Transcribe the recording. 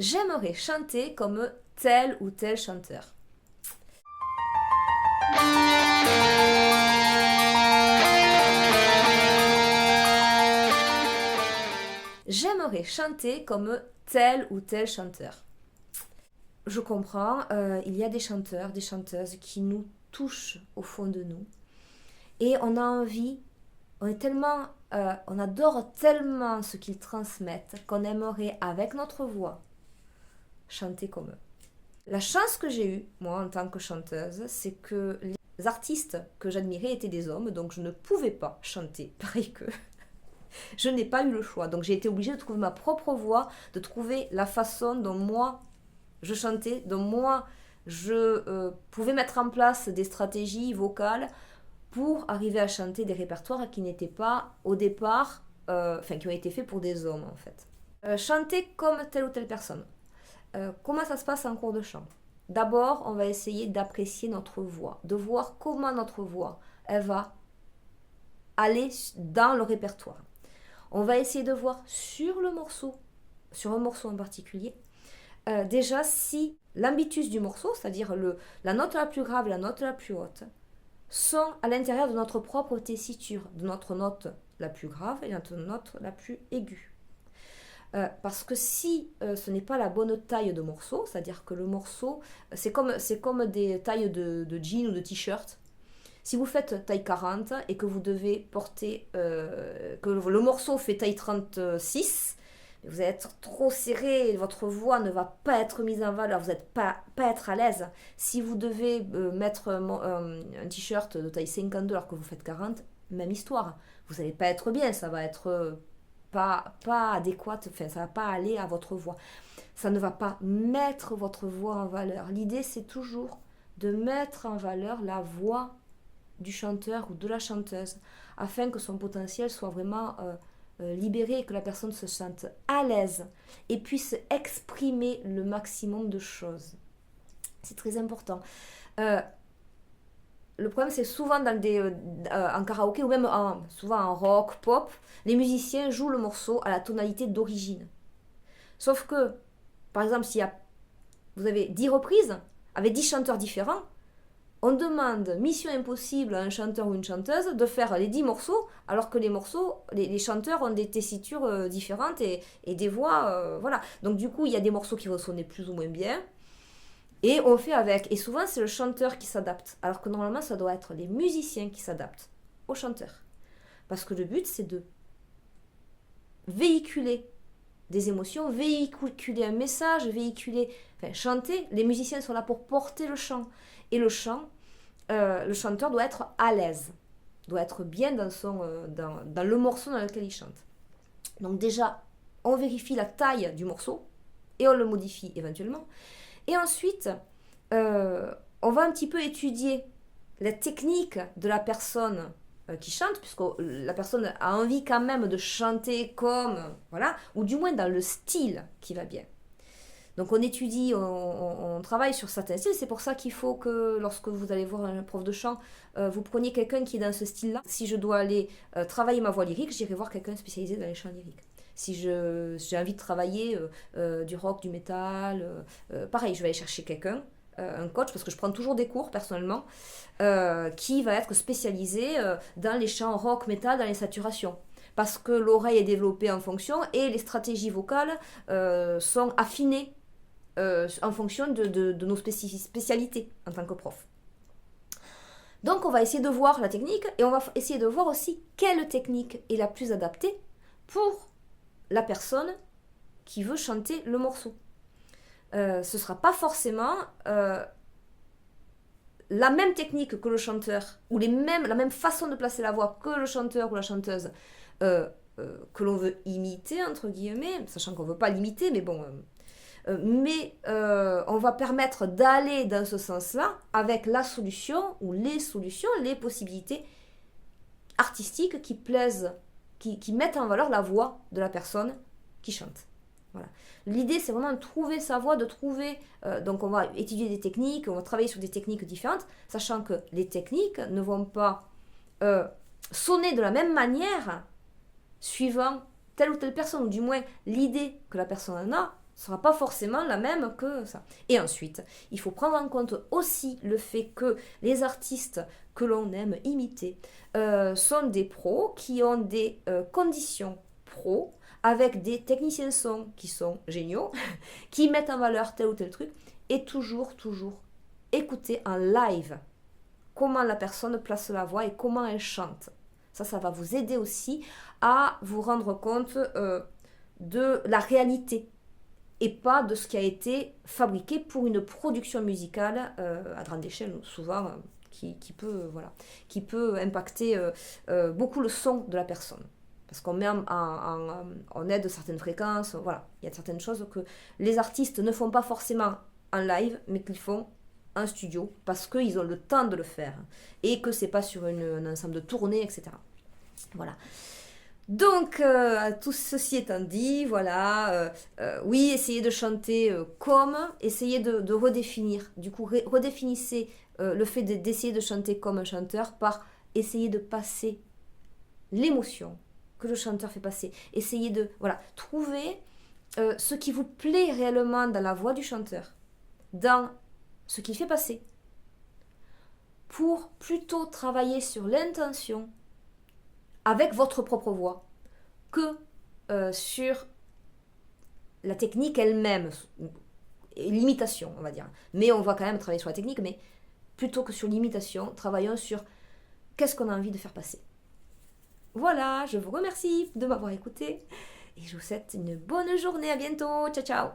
J'aimerais chanter comme tel ou tel chanteur. J'aimerais chanter comme tel ou tel chanteur. Je comprends, il y a des chanteurs, des chanteuses qui nous touchent au fond de nous. Et on a envie, on adore tellement ce qu'ils transmettent qu'on aimerait, avec notre voix, chanter comme eux. La chance que j'ai eue, moi, en tant que chanteuse, c'est que les artistes que j'admirais étaient des hommes, donc je ne pouvais pas chanter pareil qu'eux. Je n'ai pas eu le choix, donc j'ai été obligée de trouver ma propre voix, de trouver la façon dont moi je chantais, dont moi je pouvais mettre en place des stratégies vocales pour arriver à chanter des répertoires qui n'étaient pas au départ, qui ont été faits pour des hommes en fait. Chanter comme telle ou telle personne. Comment ça se passe en cours de chant? D'abord, on va essayer d'apprécier notre voix, de voir comment notre voix, elle va aller dans le répertoire. On va essayer de voir sur un morceau en particulier, déjà si l'ambitus du morceau, c'est-à-dire la note la plus grave et la note la plus haute, sont à l'intérieur de notre propre tessiture, de notre note la plus grave et de notre note la plus aiguë. Parce que si ce n'est pas la bonne taille de morceau, c'est-à-dire que le morceau, c'est comme des tailles de jeans ou de t-shirt. Si vous faites taille 40 et que vous devez porter, que le morceau fait taille 36, vous allez être trop serré, votre voix ne va pas être mise en valeur, vous n'allez pas être à l'aise. Si vous devez mettre un t-shirt de taille 52 alors que vous faites 40, même histoire. Vous n'allez pas être bien, ça va être pas adéquate, enfin ça va pas aller à votre voix. Ça ne va pas mettre votre voix en valeur. L'idée c'est toujours de mettre en valeur la voix du chanteur ou de la chanteuse afin que son potentiel soit vraiment libéré et que la personne se sente à l'aise et puisse exprimer le maximum de choses. C'est très important. Le problème, c'est souvent en karaoké ou même souvent en rock, pop, les musiciens jouent le morceau à la tonalité d'origine. Sauf que, par exemple, vous avez 10 reprises avec 10 chanteurs différents, on demande mission impossible à un chanteur ou une chanteuse de faire les 10 morceaux, alors que les chanteurs ont des tessitures différentes et des voix, voilà. Donc du coup, il y a des morceaux qui vont sonner plus ou moins bien, et on fait avec. Et souvent, c'est le chanteur qui s'adapte, alors que normalement, ça doit être les musiciens qui s'adaptent au chanteur. Parce que le but, c'est de véhiculer des émotions, véhiculer un message, chanter. Les musiciens sont là pour porter le chant. Et le chanteur doit être à l'aise, doit être bien dans le morceau dans lequel il chante. Donc déjà, on vérifie la taille du morceau et on le modifie éventuellement. Et ensuite, on va un petit peu étudier la technique de la personne qui chante, puisque la personne a envie quand même de chanter voilà, ou du moins dans le style qui va bien. Donc on étudie, on travaille sur certains styles. C'est pour ça qu'il faut que lorsque vous allez voir un prof de chant, vous preniez quelqu'un qui est dans ce style-là. Si je dois aller travailler ma voix lyrique, j'irai voir quelqu'un spécialisé dans les chants lyriques. Si j'ai envie de travailler du rock, du métal, pareil, je vais aller chercher quelqu'un, un coach, parce que je prends toujours des cours personnellement, qui va être spécialisé dans les chants rock, métal, dans les saturations. Parce que l'oreille est développée en fonction et les stratégies vocales sont affinées en fonction de nos spécialités en tant que prof. Donc on va essayer de voir la technique et on va essayer de voir aussi quelle technique est la plus adaptée pour la personne qui veut chanter le morceau. Ce ne sera pas forcément la même technique que le chanteur ou la même façon de placer la voix que le chanteur ou la chanteuse que l'on veut imiter, entre guillemets, sachant qu'on ne veut pas l'imiter, mais bon... on va permettre d'aller dans ce sens-là avec la solution ou les solutions, les possibilités artistiques qui plaisent, qui mettent en valeur la voix de la personne qui chante. Voilà. L'idée, c'est vraiment de trouver sa voix, donc on va étudier des techniques, on va travailler sur des techniques différentes, sachant que les techniques ne vont pas sonner de la même manière suivant telle ou telle personne, ou du moins l'idée que la personne en a ne sera pas forcément la même que ça. Et ensuite, il faut prendre en compte aussi le fait que les artistes que l'on aime imiter sont des pros qui ont des conditions pros avec des techniciens de son qui sont géniaux, qui mettent en valeur tel ou tel truc, et toujours écouter en live comment la personne place la voix et comment elle chante. Ça va vous aider aussi à vous rendre compte de la réalité et pas de ce qui a été fabriqué pour une production musicale à grande échelle, souvent, qui peut impacter beaucoup le son de la personne. Parce qu'on met en aide certaines fréquences, voilà. Il y a certaines choses que les artistes ne font pas forcément en live, mais qu'ils font en studio, parce qu'ils ont le temps de le faire, et que c'est pas sur un ensemble de tournées, etc. Voilà. Donc, tout ceci étant dit, voilà, oui, essayez de chanter comme, essayez de redéfinir. Du coup, redéfinissez le fait d'essayer de chanter comme un chanteur par essayer de passer l'émotion que le chanteur fait passer. Essayez de, voilà, trouver ce qui vous plaît réellement dans la voix du chanteur, dans ce qu'il fait passer, pour plutôt travailler sur l'intention avec votre propre voix que sur la technique elle-même, l'imitation, on va dire. Mais on va quand même travailler sur la technique, mais plutôt que sur l'imitation, travaillons sur qu'est-ce qu'on a envie de faire passer. Voilà, je vous remercie de m'avoir écouté et je vous souhaite une bonne journée. À bientôt. Ciao, ciao.